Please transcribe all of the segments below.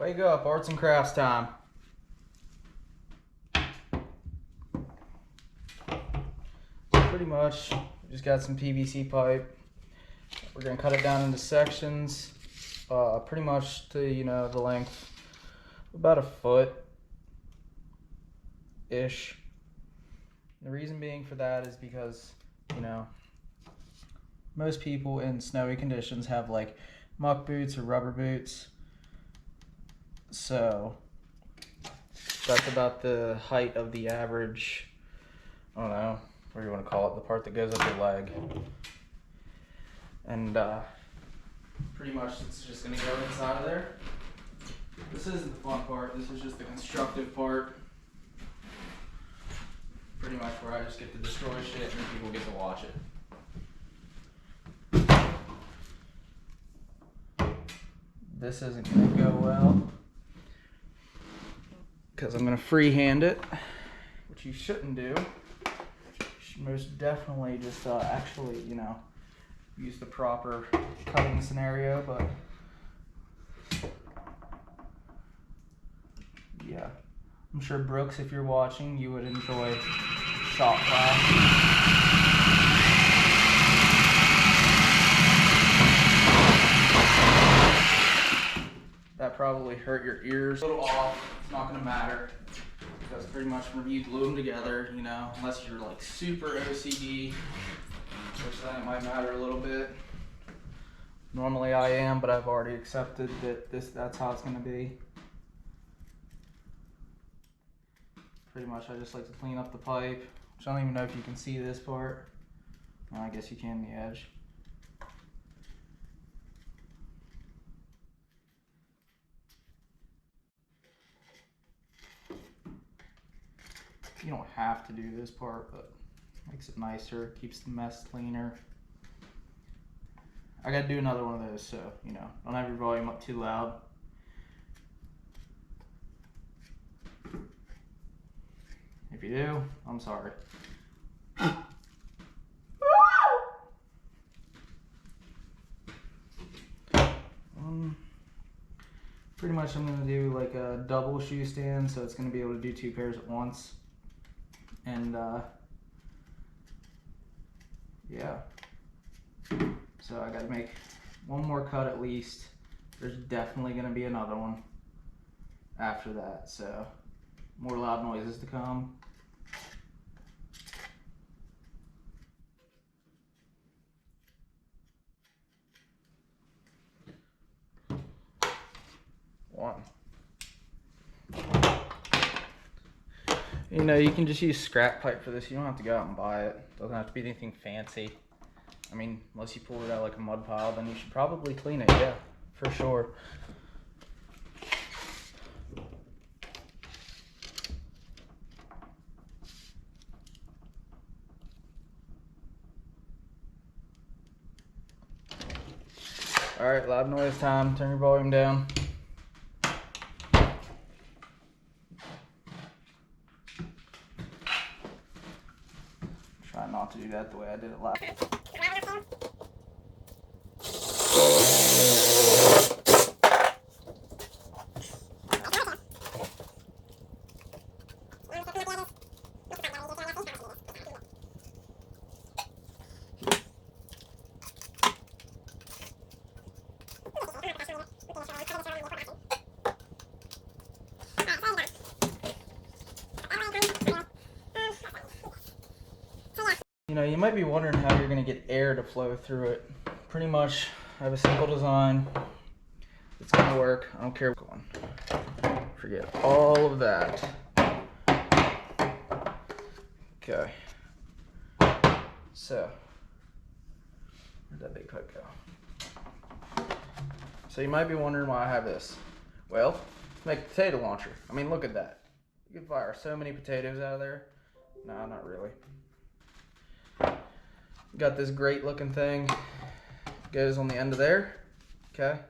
Wake up, arts and crafts time. Pretty much, we just got some PVC pipe. We're gonna cut it down into sections, pretty much to, the length, about a foot-ish. The reason being for that is because, most people in snowy conditions have like muck boots or rubber boots. So that's about the height of the average, I don't know, what do you want to call it, the part that goes up your leg. And pretty much it's just going to go inside of there. This isn't the fun part, this is just the constructive part. Pretty much where I just get to destroy shit and people get to watch it. This isn't going to go well, because I'm going to freehand it, which you shouldn't do. You should most definitely just actually, use the proper cutting scenario, but yeah. I'm sure Brooks, if you're watching, you would enjoy shop class. That probably hurt your ears a little off. It's not going to matter, because pretty much when you glue them together, unless you're like super OCD, which then it might matter a little bit. Normally I am, but I've already accepted that that's how it's going to be. Pretty much I just like to clean up the pipe, which I don't even know if you can see this part. Well, I guess you can the edge. You don't have to do this part, but it makes it nicer, keeps the mess cleaner. I gotta do another one of those, so, don't have your volume up too loud. If you do, I'm sorry. Pretty much I'm gonna do like a double shoe stand, so it's gonna be able to do 2 pairs at once. And yeah. So I gotta make one more cut at least. There's definitely gonna be another one after that, so more loud noises to come. One. You can just use scrap pipe for this. You don't have to go out and buy it. Doesn't have to be anything fancy. I mean, unless you pull it out like a mud pile, then you should probably clean it, yeah, for sure. Alright, loud noise time. Turn your volume down. Try not to do that the way I did it last. You might be wondering how you're going to get air to flow through it. Pretty much, I have a simple design. It's going to work. I don't care. Forget all of that. Okay. So, where'd that big pipe go? So you might be wondering why I have this. Well, to make a potato launcher. I mean, look at that. You can fire so many potatoes out of there. Nah, not really. Got this great looking thing, goes on the end of there, okay?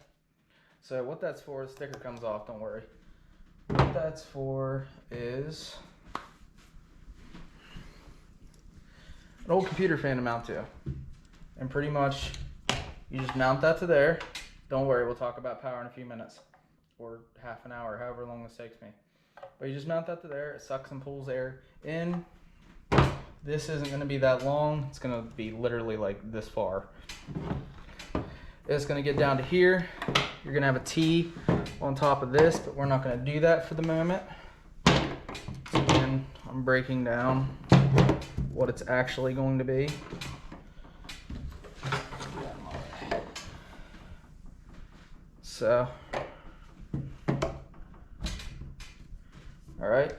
So what that's for, the sticker comes off, don't worry. What that's for is an old computer fan to mount to. And pretty much, you just mount that to there. Don't worry, we'll talk about power in a few minutes. or half an hour, however long this takes me. But you just mount that to there. It sucks and pulls air in. This isn't going to be that long. It's going to be literally like this far. It's going to get down to here. You're going to have a T on top of this, but we're not going to do that for the moment. And I'm breaking down what it's actually going to be. So, all right.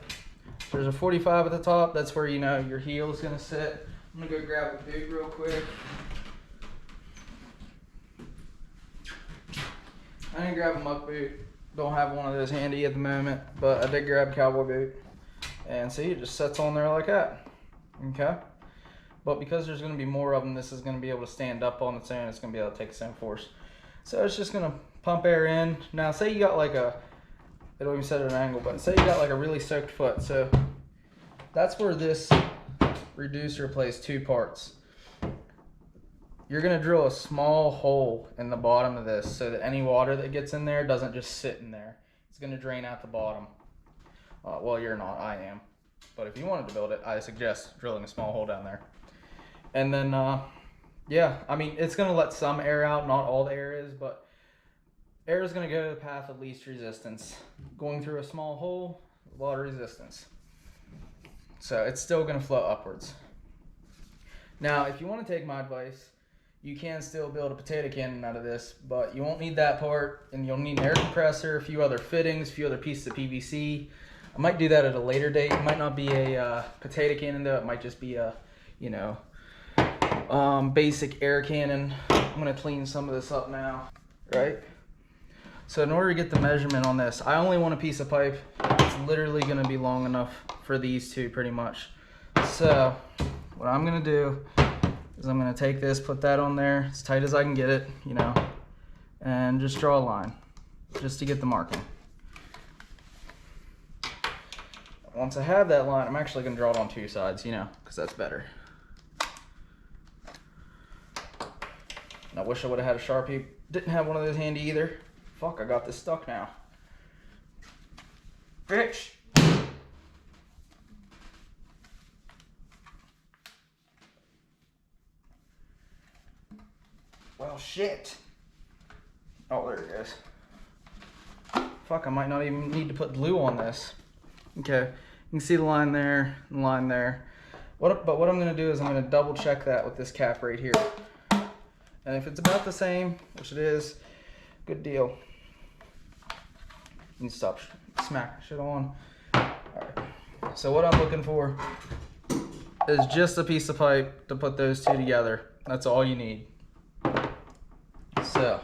There's a 45 at the top. That's where, you know, your heel is going to sit. I'm going to go grab a boot real quick. I didn't grab a muck boot. Don't have one of those handy at the moment, but I did grab a cowboy boot. And see, it just sets on there like that. Okay? But because there's going to be more of them, this is going to be able to stand up on its own. It's going to be able to take its own force. So it's just going to pump air in. Now, say you got like a, it don't even set at an angle, but say you got like a really soaked foot. So that's where this reducer plays two parts. You're going to drill a small hole in the bottom of this so that any water that gets in there doesn't just sit in there. It's going to drain out the bottom. Well, you're not, I am. But if you wanted to build it, I suggest drilling a small hole down there. And then, yeah, I mean, it's going to let some air out, not all the air is, but air is going to go to the path of least resistance. Going through a small hole, water resistance. So it's still going to flow upwards. Now, if you want to take my advice, you can still build a potato cannon out of this, but you won't need that part, and you'll need an air compressor, a few other fittings, a few other pieces of PVC. I might do that at a later date. It might not be a potato cannon though. It might just be a, you know, basic air cannon. I'm gonna clean some of this up now, right? So in order to get the measurement on this, I only want a piece of pipe. It's literally gonna be long enough for these two pretty much. So what I'm gonna do is I'm gonna take this, put that on there as tight as I can get it, you know, and just draw a line just to get the marking. Once I have that line, I'm actually gonna draw it on two sides, you know, because that's better. And I wish I would have had a Sharpie. Didn't have one of those handy either. Fuck, I got this stuck now. Bitch! Well, shit. Oh, there it goes. Fuck, I might not even need to put glue on this. Okay, you can see the line there and the line there. But what I'm going to do is I'm going to double check that with this cap right here. And if it's about the same, which it is, good deal. You can stop smacking shit on. Alright, so what I'm looking for is just a piece of pipe to put those two together. That's all you need. So,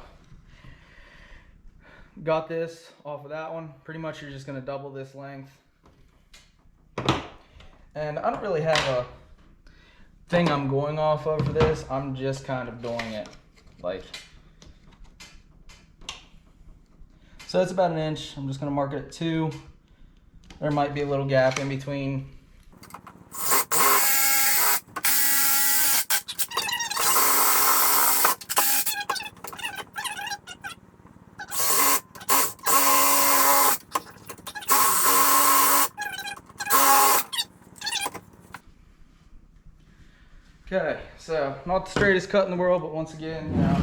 got this off of that one. Pretty much you're just going to double this length. And I don't really have a thing I'm going off of for this. I'm just kind of doing it like. So it's about 1 inch. I'm just going to mark it at 2. There might be a little gap in between. Okay, so not the straightest cut in the world, but once again, you know,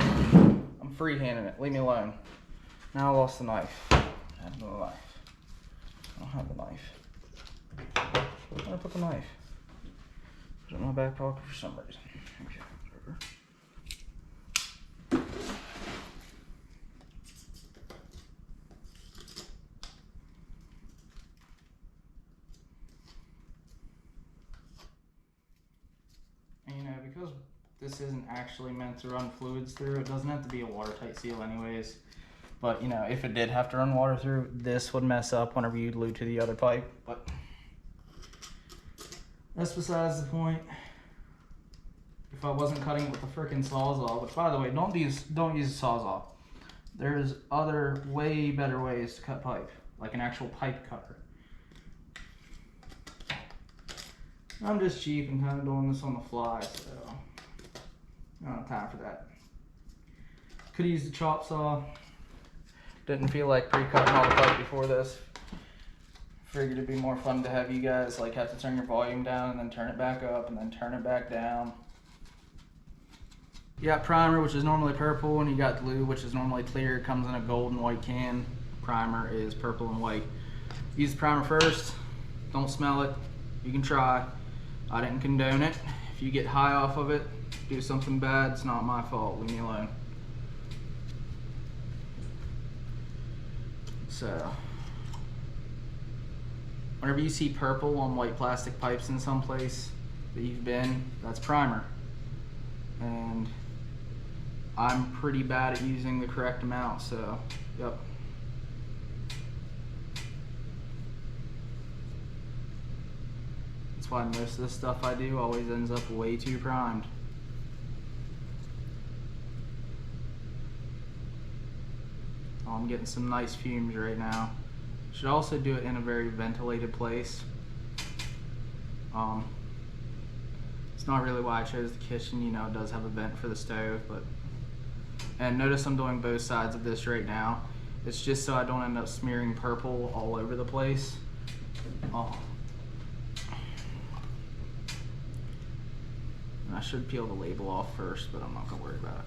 I'm freehanding it. Leave me alone. Now I lost the knife. I have no knife. I don't have the knife. Where did I put the knife? Put it in my back pocket for some reason. Okay, whatever. Because this isn't actually meant to run fluids through, it doesn't have to be a watertight seal anyways. But you know, if it did have to run water through, this would mess up whenever you glue to the other pipe. But that's besides the point. If I wasn't cutting it with a frickin' Sawzall, which by the way, don't use a Sawzall. There's other way better ways to cut pipe, like an actual pipe cutter. I'm just cheap and kind of doing this on the fly, so I don't have time for that. Could use the chop saw, Didn't feel like pre-cutting all the pipe before this. Figured it'd be more fun to have you guys like have to turn your volume down and then turn it back up and then turn it back down. You got primer, which is normally purple, and you got glue, which is normally clear. It comes in a gold and white can. Primer is purple and white. Use the primer first. Don't smell it. You can try. I didn't condone it. If you get high off of it, do something bad, it's not my fault. Leave me alone. So, whenever you see purple on white plastic pipes in some place that you've been, that's primer. And I'm pretty bad at using the correct amount, so, yep. That's why most of the stuff I do always ends up way too primed. Oh, I'm getting some nice fumes right now. Should also do it in a very ventilated place. It's not really why I chose the kitchen, you know, it does have a vent for the stove, but, and notice I'm doing both sides of this right now. It's just so I don't end up smearing purple all over the place. And I should peel the label off first, but I'm not gonna worry about it.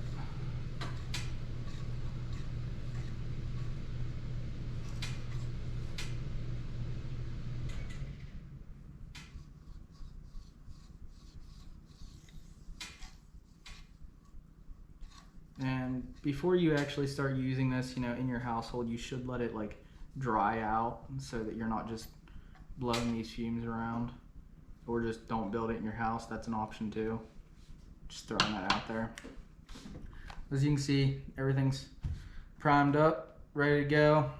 And before you actually start using this, you know, in your household, you should let it like dry out so that you're not just blowing these fumes around. Or just don't build it in your house. That's an option too. Just throwing that out there. As you can see, everything's primed up, ready to go.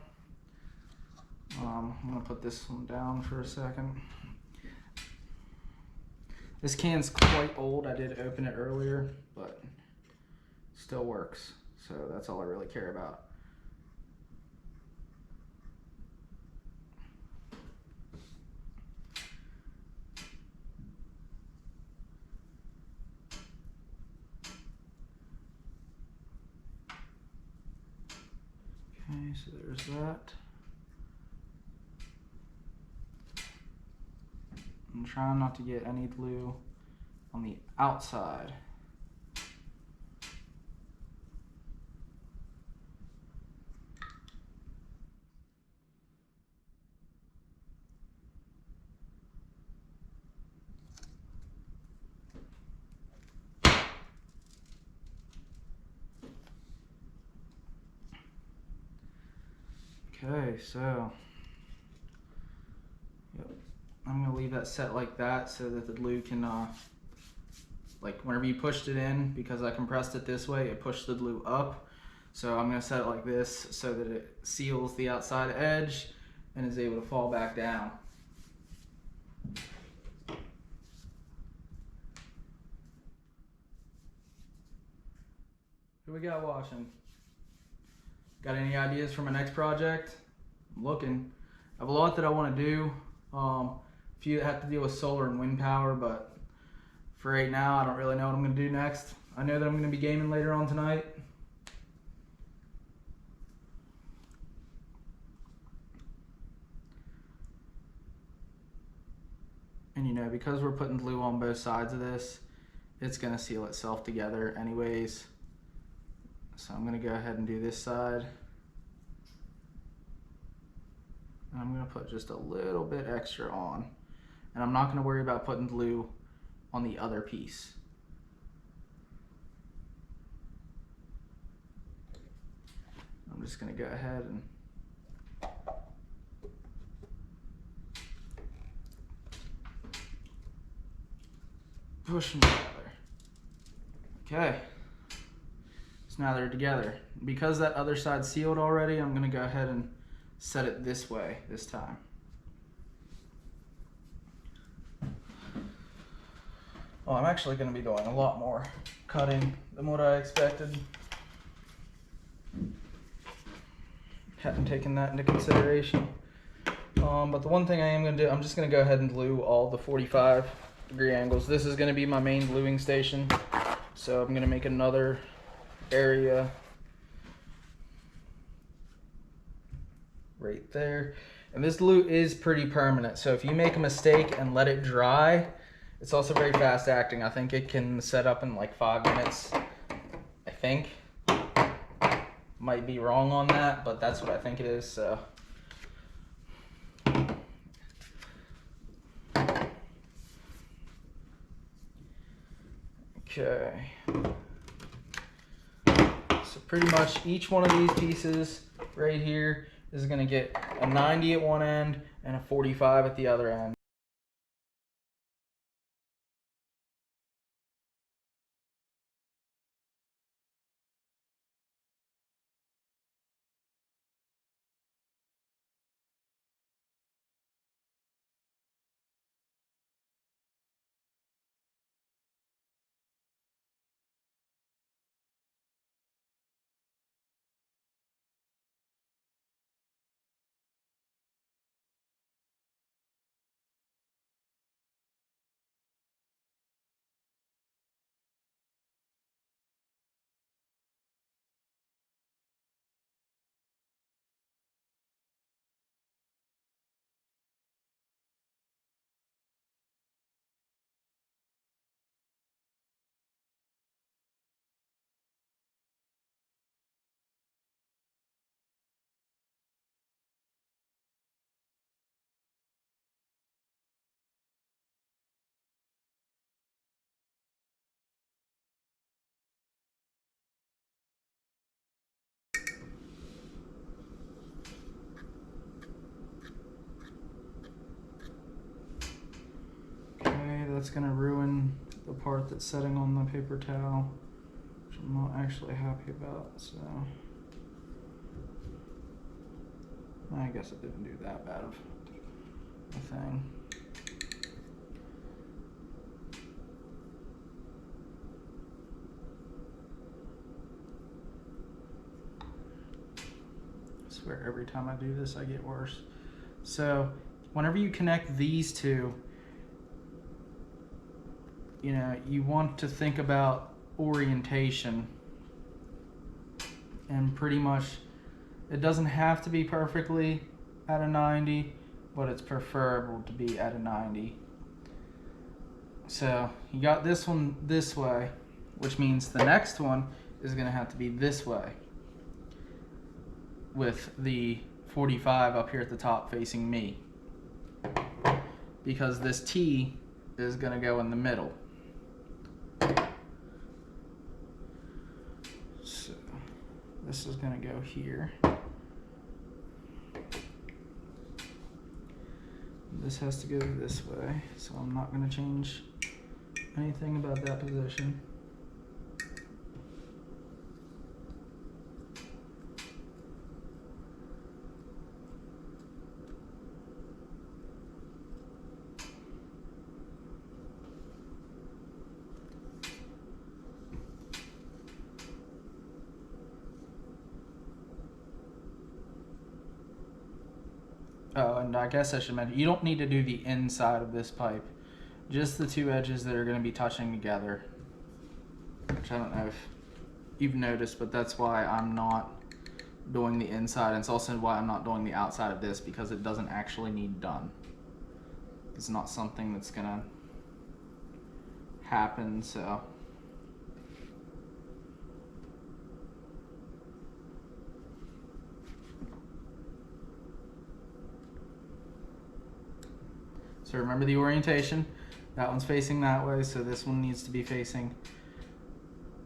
I'm gonna put this one down for a second. This can's quite old. I did open it earlier, but still works. So that's all I really care about. Okay, so there's that. I'm trying not to get any glue on the outside. Okay, so yep, I'm gonna leave that set like that so that the glue can, like whenever you pushed it in, because I compressed it this way, it pushed the glue up. So I'm gonna set it like this so that it seals the outside edge and is able to fall back down. Who we got watching? Got any ideas for my next project? I'm looking. I have a lot that I want to do. A few that have to deal with solar and wind power, but for right now, I don't really know what I'm going to do next. I know that I'm going to be gaming later on tonight. And you know, because we're putting glue on both sides of this, it's going to seal itself together anyways. So I'm going to go ahead and do this side. And I'm going to put just a little bit extra on. And I'm not going to worry about putting glue on the other piece. I'm just going to go ahead and push them together. Okay. So now they're together. Because that other side's sealed already, I'm going to go ahead and set it this way this time. Well, I'm actually going to be doing a lot more cutting than what I expected. Hadn't taken that into consideration. But the one thing I am going to do, I'm just going to go ahead and glue all the 45-degree angles. This is going to be my main gluing station. So I'm going to make another area right there. And this glue is pretty permanent, so if you make a mistake and let it dry, it's also very fast acting. I think it can set up in like 5 minutes, I think. Might be wrong on that, but that's what I think it is, so. Okay. So pretty much each one of these pieces right here is gonna get a 90 at one end and a 45 at the other end. That's gonna ruin the part that's setting on the paper towel, which I'm not actually happy about, so. I guess it didn't do that bad of a thing. I swear every time I do this I get worse. So whenever you connect these two, you know, you want to think about orientation, and pretty much it doesn't have to be perfectly at a 90, but it's preferable to be at a 90. So you got this one this way, which means the next one is gonna have to be this way, with the 45 up here at the top facing me, because this T is gonna go in the middle. So this is gonna go here. This has to go this way, so I'm not gonna change anything about that position. Oh, and I guess I should mention, you don't need to do the inside of this pipe, just the two edges that are going to be touching together, which I don't know if you've noticed, but that's why I'm not doing the inside. It's also why I'm not doing the outside of this, because it doesn't actually need done. It's not something that's going to happen, so. So remember the orientation. That one's facing that way, so this one needs to be facing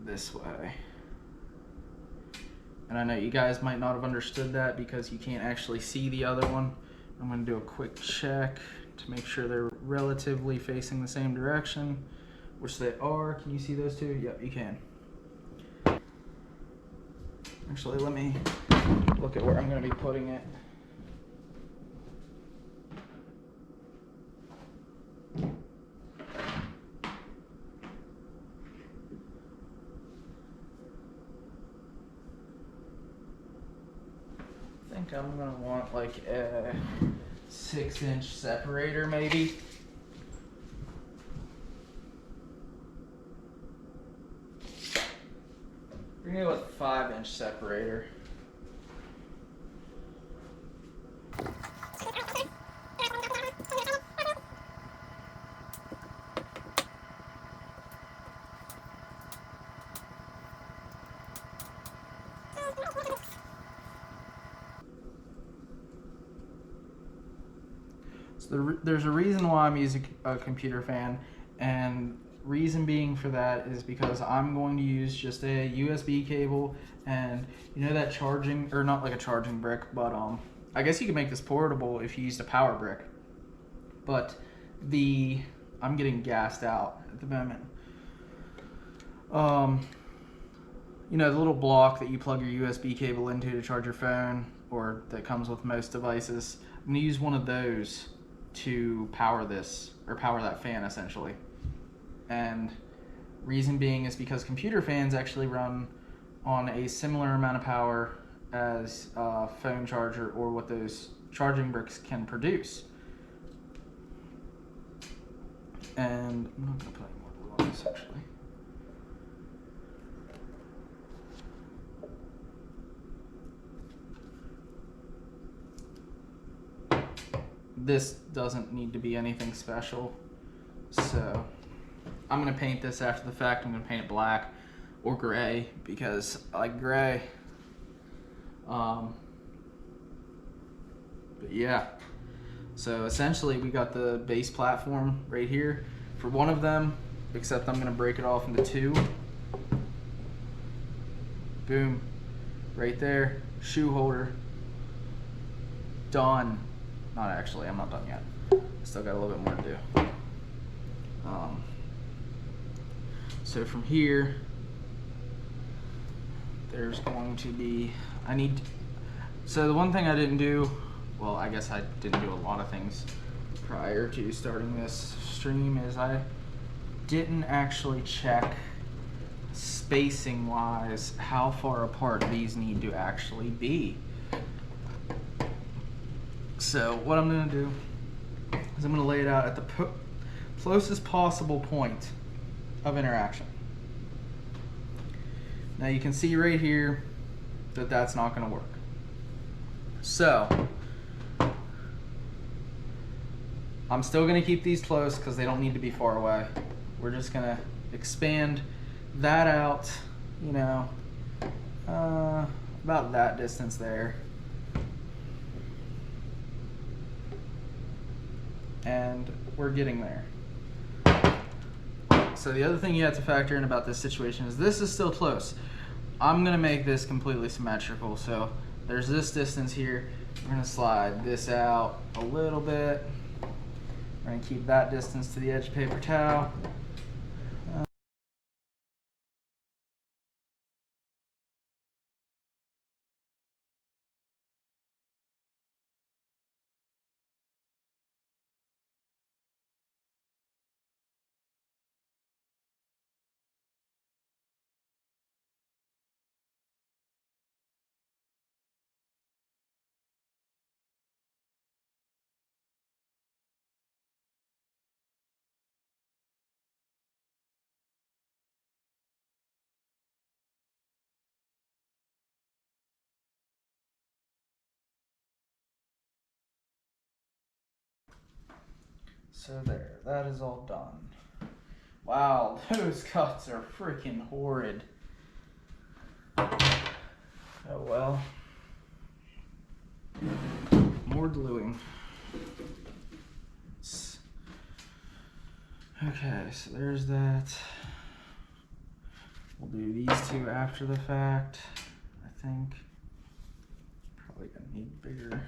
this way. And I know you guys might not have understood that because you can't actually see the other one. I'm going to do a quick check to make sure they're relatively facing the same direction, which they are. Can you see those two? Yep, you can. Actually, let me look at where I'm going to be putting it. I think I'm gonna want like a 6-inch separator, maybe. We're gonna go with 5-inch separator. So there's a reason why I'm using a computer fan, and reason being for that is because I'm going to use just a USB cable, and you know that charging, or not like a charging brick, but I guess you could make this portable if you used a power brick. But I'm getting gassed out at the moment. You know, the little block that you plug your USB cable into to charge your phone, or that comes with most devices. I'm gonna use one of those to power this, or power that fan essentially. And reason being is because computer fans actually run on a similar amount of power as a phone charger, or what those charging bricks can produce. And I'm not gonna put any more glue on this actually. This doesn't need to be anything special, so I'm gonna paint this after the fact. I'm gonna paint it black or gray because I like gray. But yeah, so essentially we got the base platform right here for one of them, except I'm gonna break it off into two. Boom, right there, shoe holder, done. Not actually, I'm not done yet. Still got a little bit more to do. So from here, there's going to be, so the one thing I didn't do, well, I guess I didn't do a lot of things prior to starting this stream, is I didn't actually check spacing wise how far apart these need to actually be. So what I'm going to do is I'm going to lay it out at the closest possible point of interaction. Now you can see right here that that's not going to work. So I'm still going to keep these close because they don't need to be far away. We're just going to expand that out, you know, about that distance there. And we're getting there. So the other thing you have to factor in about this situation is this is still close. I'm gonna make this completely symmetrical. So there's this distance here. We're gonna slide this out a little bit. We're gonna keep that distance to the edge of paper towel. So there, that is all done. Wow, those cuts are freaking horrid. Oh well. More gluing. Okay, so there's that. We'll do these two after the fact, I think. Probably gonna need bigger.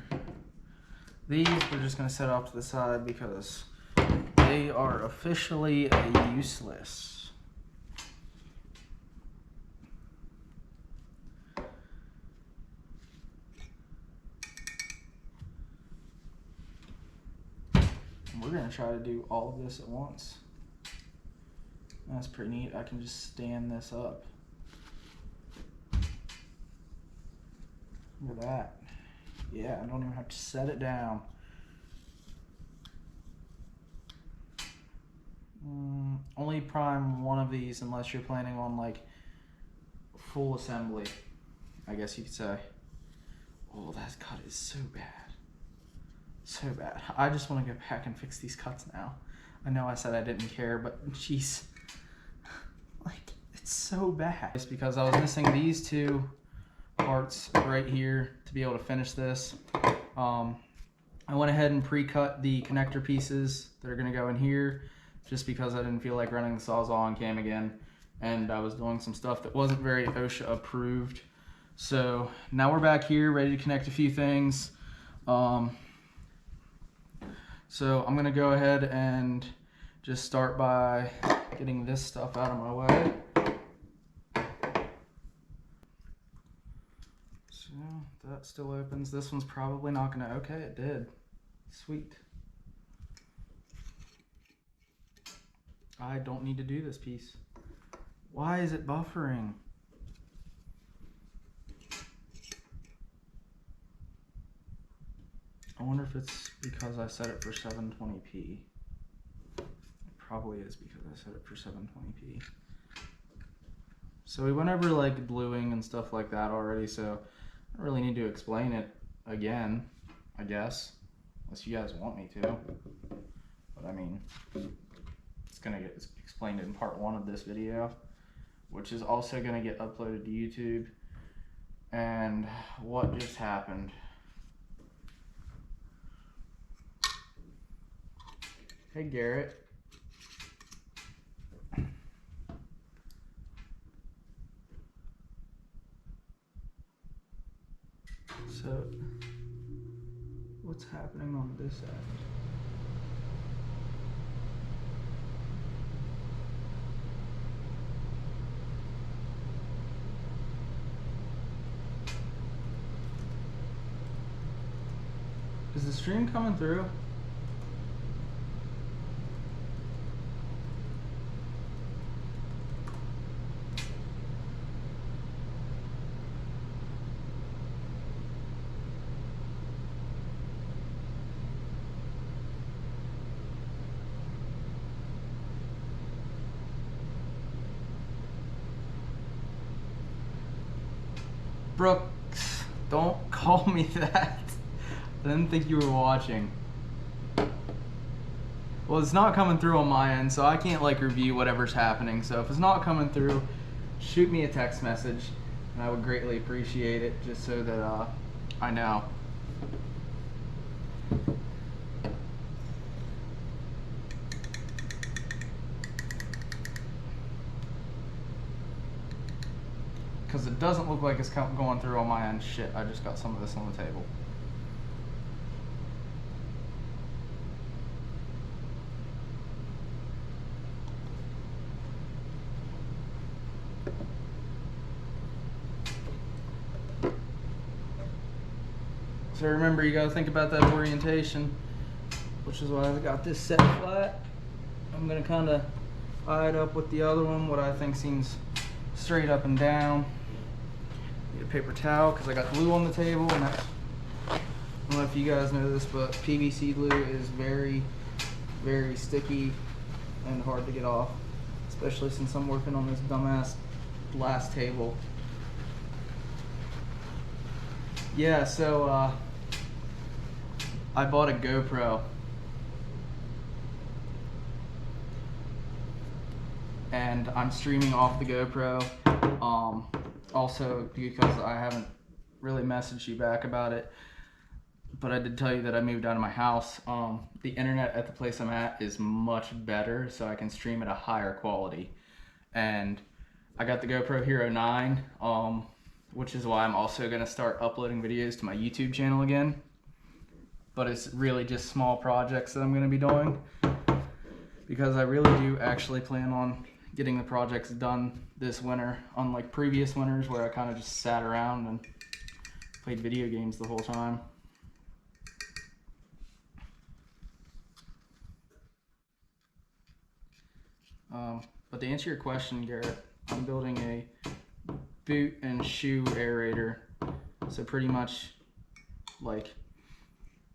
These we're just gonna set off to the side because they are officially useless. And we're gonna try to do all of this at once. That's pretty neat. I can just stand this up. Look at that. Yeah, I don't even have to set it down. Only prime one of these unless you're planning on like full assembly, I guess you could say. Oh, that cut is so bad. So bad. I just want to go back and fix these cuts now. I know I said I didn't care, but jeez. Like, it's so bad. It's because I was missing these two parts right here to be able to finish this. I went ahead and pre-cut the connector pieces that are gonna go in here, just because I didn't feel like running the Sawzall on cam again, and I was doing some stuff that wasn't very OSHA approved. So now we're back here ready to connect a few things. So I'm gonna go ahead and just start by getting this stuff out of my way. So that still opens. This one's probably not gonna, okay, it did. Sweet. I don't need to do this piece. Why is it buffering? I wonder if it's because I set it for 720p. It probably is because I set it for 720p. So we went over like bluing and stuff like that already, so I don't really need to explain it again, I guess, unless you guys want me to. But I mean, it's gonna get explained in part 1 of this video, which is also gonna get uploaded to YouTube. And what just happened? Hey Garrett. So, what's happening on this end? Is the stream coming through? Brooks, don't call me that. I didn't think you were watching. Well, it's not coming through on my end, so I can't like review whatever's happening. So if it's not coming through, shoot me a text message, and I would greatly appreciate it, just so that I know. Because it doesn't look like it's going through on my end. Shit, I just got some of this on the table. So remember, you gotta think about that orientation, which is why I got this set flat. I'm gonna kinda eye it up with the other one, what I think seems straight up and down. Need a paper towel, because I got glue on the table, and that's, I don't know if you guys know this, but PVC glue is very, very sticky and hard to get off, especially since I'm working on this dumbass glass table. Yeah, so I bought a GoPro, and I'm streaming off the GoPro. Also, because I haven't really messaged you back about it, but I did tell you that I moved out of my house. The internet at the place I'm at is much better, so I can stream at a higher quality. And I got the GoPro Hero 9, which is why I'm also gonna start uploading videos to my YouTube channel again. But it's really just small projects that I'm gonna be doing, because I really do actually plan on getting the projects done this winter, unlike previous winters where I kind of just sat around and played video games the whole time. But to answer your question, Garrett, I'm building a boot and shoe aerator. So pretty much like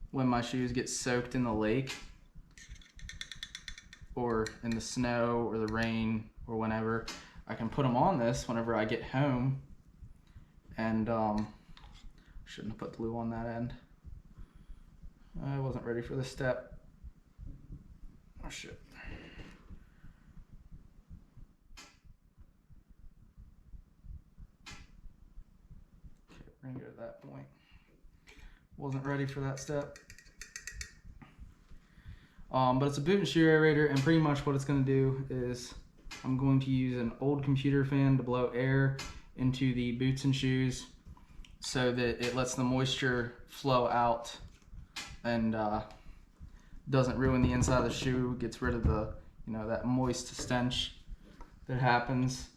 when my shoes get soaked in the lake or in the snow or the rain or whenever, I can put them on this whenever I get home. And shouldn't have put glue on that end. I wasn't ready for this step. Oh shit. Okay, we're gonna go to that point. Wasn't ready for that step. But it's a boot and shoe aerator, and pretty much what it's going to do is I'm going to use an old computer fan to blow air into the boots and shoes so that it lets the moisture flow out and doesn't ruin the inside of the shoe, gets rid of the, you know, that moist stench that happens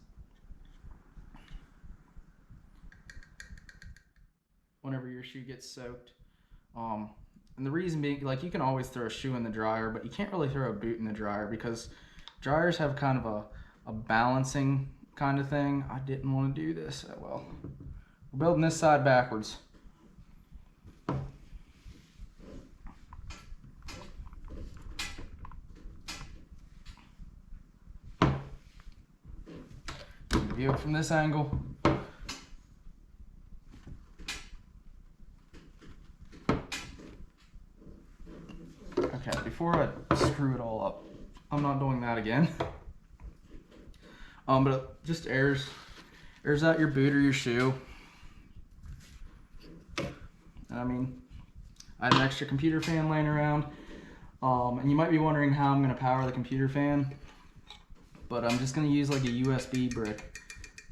whenever your shoe gets soaked. And the reason being, like, you can always throw a shoe in the dryer, but you can't really throw a boot in the dryer because dryers have kind of a balancing kind of thing. I didn't want to do this. Well, we're building this side backwards. View it from this angle. Okay, before I screw it all up, I'm not doing that again. But it just airs out your boot or your shoe. And I mean, I had an extra computer fan laying around. And you might be wondering how I'm gonna power the computer fan, but I'm just gonna use like a USB brick,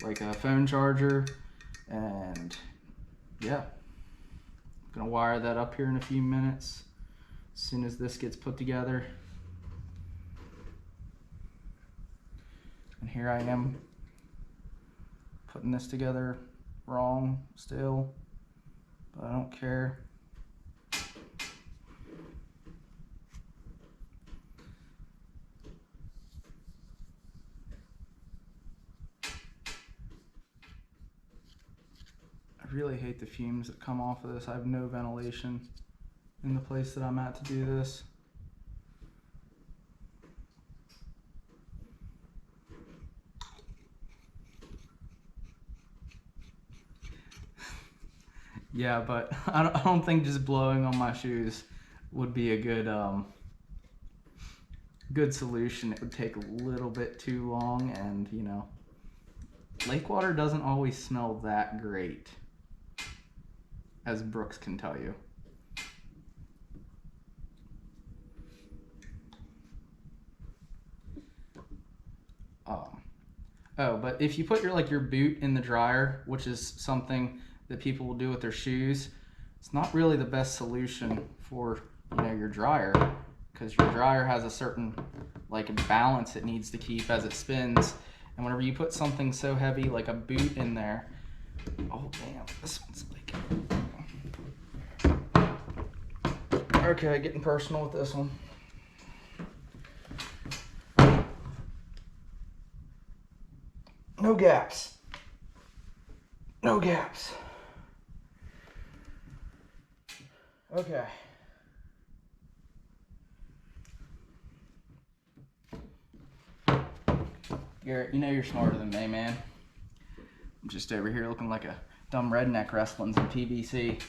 like a phone charger, and yeah. I'm gonna wire that up here in a few minutes as soon as this gets put together. And here I am putting this together wrong still, but I don't care. I really hate the fumes that come off of this. I have no ventilation in the place that I'm at to do this. Yeah, but I don't think just blowing on my shoes would be a good solution. It would take a little bit too long, and you know, lake water doesn't always smell that great, as Brooks can tell you. Oh, but if you put your boot in the dryer, which is something that people will do with their shoes, it's not really the best solution for, you know, your dryer, because your dryer has a certain balance it needs to keep as it spins, and whenever you put something so heavy like a boot in there, oh damn, this one's okay, getting personal with this one. No gaps. No gaps. Okay. Garrett, you know you're smarter than me, man. I'm just over here looking like a dumb redneck wrestling some PVC.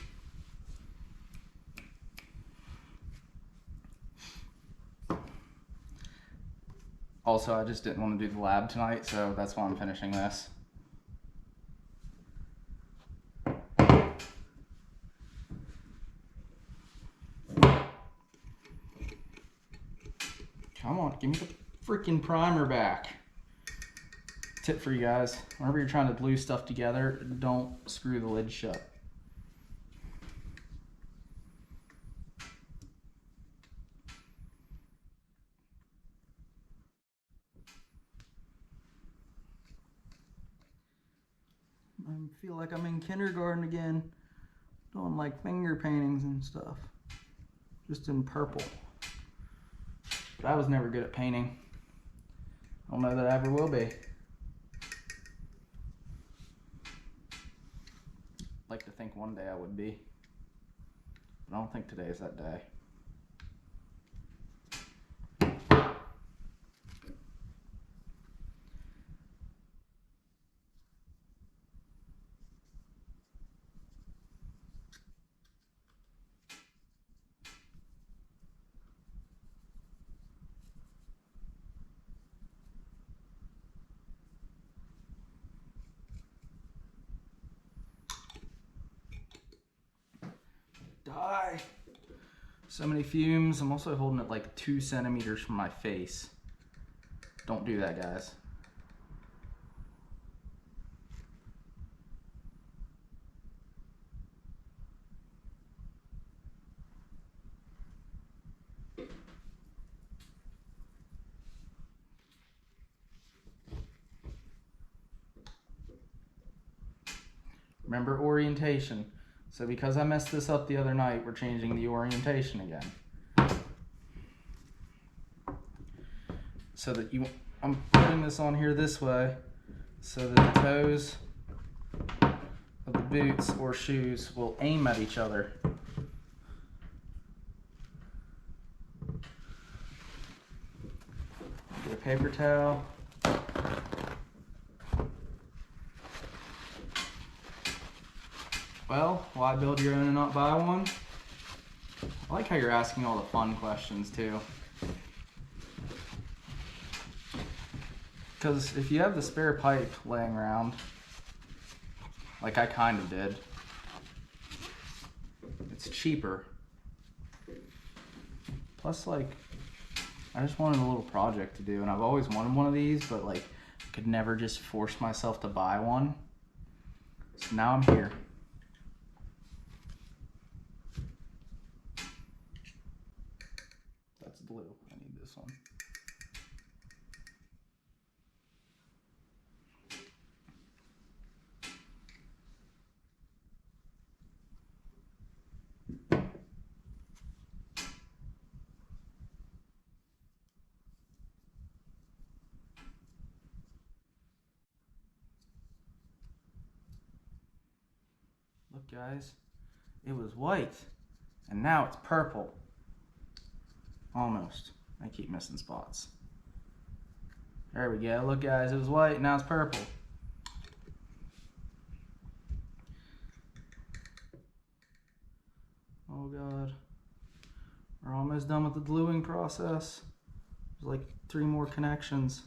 Also, I just didn't want to do the lab tonight, so that's why I'm finishing this. Come on, give me the freaking primer back. Tip for you guys, whenever you're trying to glue stuff together, don't screw the lid shut. I feel like I'm in kindergarten again, doing like finger paintings and stuff, just in purple. But I was never good at painting. I don't know that I ever will be. I'd like to think one day I would be, but I don't think today is that day. Die. So many fumes. I'm also holding it like 2 centimeters from my face. Don't do that, guys. Remember orientation. So because I messed this up the other night, we're changing the orientation again. So that I'm putting this on here this way so that the toes of the boots or shoes will aim at each other. Get a paper towel. Well, why build your own and not buy one? I like how you're asking all the fun questions too. Because if you have the spare pipe laying around, like I kind of did, it's cheaper. Plus, like, I just wanted a little project to do, and I've always wanted one of these, but like, I could never just force myself to buy one. So now I'm here. That's blue. I need this one. Look, guys, it was white, and now it's purple. Almost. I keep missing spots. There we go. Look, guys, it was white, now it's purple. Oh, God. We're almost done with the gluing process. There's like 3 more connections.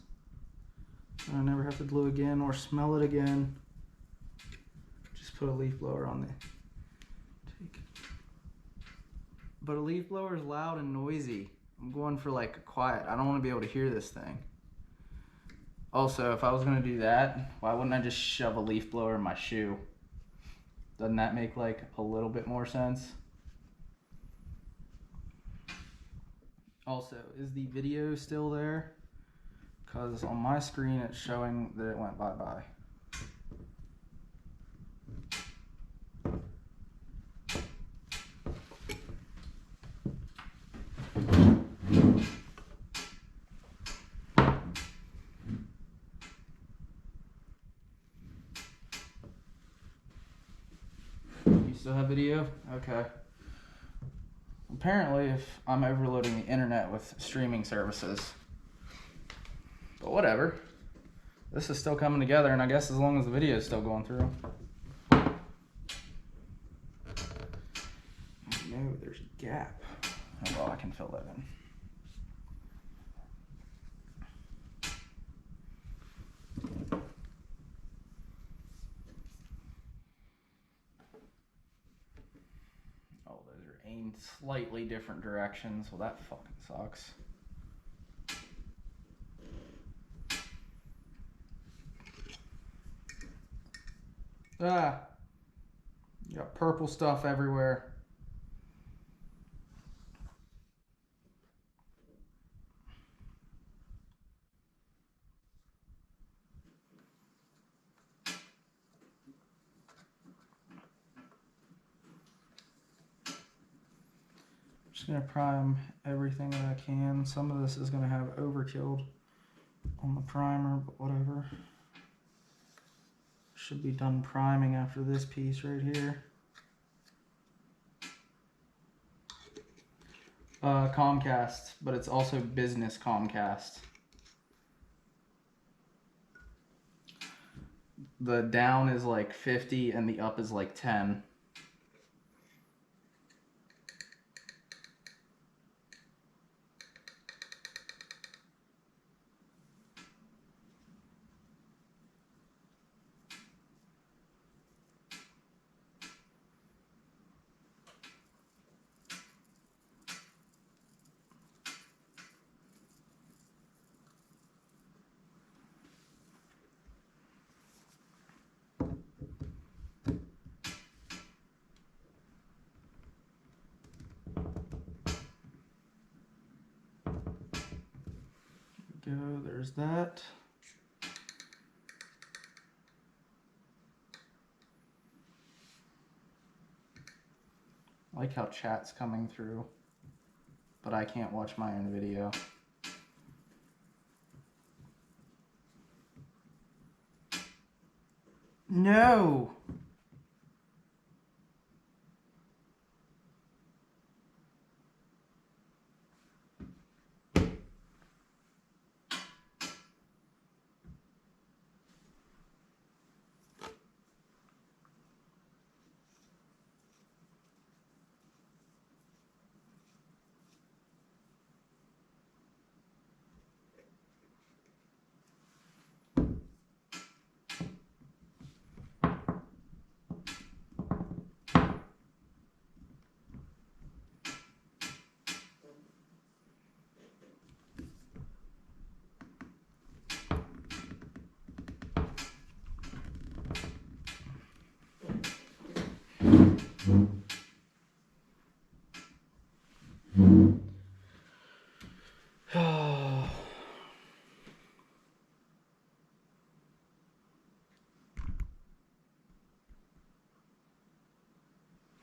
So I never have to glue again or smell it again. Just put a leaf blower on the take. But a leaf blower is loud and noisy. I'm going for like a quiet. I don't want to be able to hear this thing. Also, if I was going to do that, why wouldn't I just shove a leaf blower in my shoe? Doesn't that make like a little bit more sense? Also, is the video still there? Because on my screen it's showing that it went bye-bye. You still have video? Okay. Apparently, if I'm overloading the internet with streaming services. But whatever. This is still coming together, and I guess as long as the video is still going through. No, there's a gap. Oh, well, I can fill that in. Oh, those are aimed slightly different directions. Well, that fucking sucks. Ah, you got purple stuff everywhere. Just gonna prime everything that I can. Some of this is gonna have overkill on the primer, but whatever. Should be done priming after this piece right here. Comcast, but it's also business Comcast. The down is like 50 and the up is like 10. we go, there's that. I like how chat's coming through, but I can't watch my own video. No!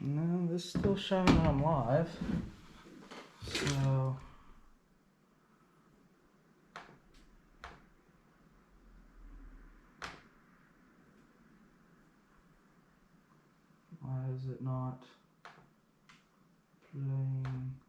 No, this is still showing that I'm live. So why is it not playing?